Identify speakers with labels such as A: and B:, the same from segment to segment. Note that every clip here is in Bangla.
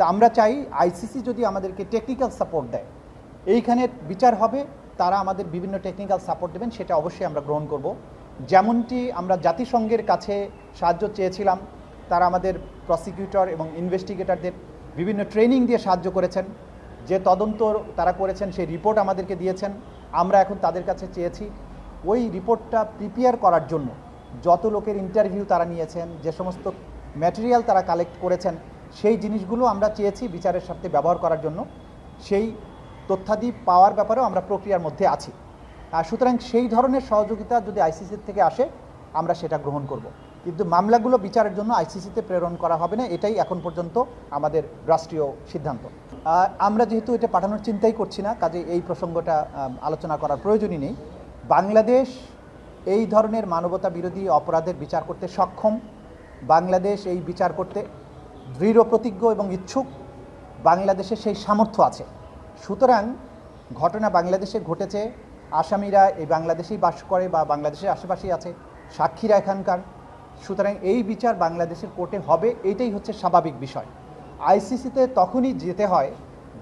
A: তা আমরা চাই আইসিসি যদি আমাদেরকে টেকনিক্যাল সাপোর্ট দেয়, এইখানে বিচার হবে, তারা আমাদের বিভিন্ন টেকনিক্যাল সাপোর্ট দেবেন, সেটা অবশ্যই আমরা গ্রহণ করব। যেমনটি আমরা জাতিসংঘের কাছে সাহায্য চেয়েছিলাম, তারা আমাদের প্রসিকিউটর এবং ইনভেস্টিগেটরদের বিভিন্ন ট্রেনিং দিয়ে সাহায্য করেছেন, যে তদন্ত তারা করেছেন সেই রিপোর্ট আমাদেরকে দিয়েছেন। আমরা এখন তাদের কাছে চেয়েছি ওই রিপোর্টটা প্রিপেয়ার করার জন্য যত লোকের ইন্টারভিউ তারা নিয়েছেন, যে সমস্ত ম্যাটেরিয়াল তারা কালেক্ট করেছেন, সেই জিনিসগুলো আমরা চেয়েছি বিচারের সাথে ব্যবহার করার জন্য। সেই তথ্যাদি পাওয়ার ব্যাপারেও আমরা প্রক্রিয়ার মধ্যে আছি। সুতরাং সেই ধরনের সহযোগিতা যদি আইসিসির থেকে আসে আমরা সেটা গ্রহণ করব, কিন্তু মামলাগুলো বিচারের জন্য আইসিসিতে প্রেরণ করা হবে না, এটাই এখন পর্যন্ত আমাদের রাষ্ট্রীয় সিদ্ধান্ত। আমরা যেহেতু এটা পাঠানোর চিন্তাই করছি না, কাজে এই প্রসঙ্গটা আলোচনা করার প্রয়োজনই নেই। বাংলাদেশ এই ধরনের মানবতা বিরোধী অপরাধের বিচার করতে সক্ষম, বাংলাদেশ এই বিচার করতে দৃঢ় প্রতিজ্ঞ এবং ইচ্ছুক, বাংলাদেশের সেই সামর্থ্য আছে। সুতরাং ঘটনা বাংলাদেশে ঘটেছে, আসামিরা এই বাংলাদেশেই বাস করে বা বাংলাদেশের আশেপাশেই আছে, সাক্ষীরা এখানকার। সুতরাং এই বিচার বাংলাদেশের কোর্টে হবে, এইটাই হচ্ছে স্বাভাবিক বিষয়। আইসিসিতে তখনই যেতে হয়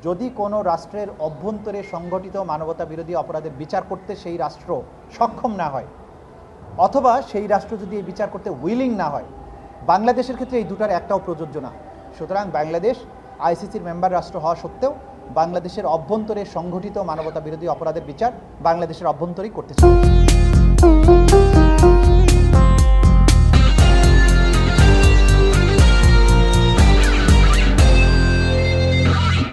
A: যদি কোনো রাষ্ট্রের অভ্যন্তরে সংগঠিত মানবতা বিরোধী অপরাধের বিচার করতে সেই রাষ্ট্র সক্ষম না হয়, অথবা সেই রাষ্ট্র যদি এই বিচার করতে উইলিং না হয়। বাংলাদেশের ক্ষেত্রে এই দুটার একটাও প্রযোজ্য না। সুতরাং বাংলাদেশ আইসিসির মেম্বার রাষ্ট্র হওয়া সত্ত্বেও বাংলাদেশের অভ্যন্তরে সংগঠিত মানবতা বিরোধী অপরাধের বিচার বাংলাদেশের অভ্যন্তরেই করতে চায়।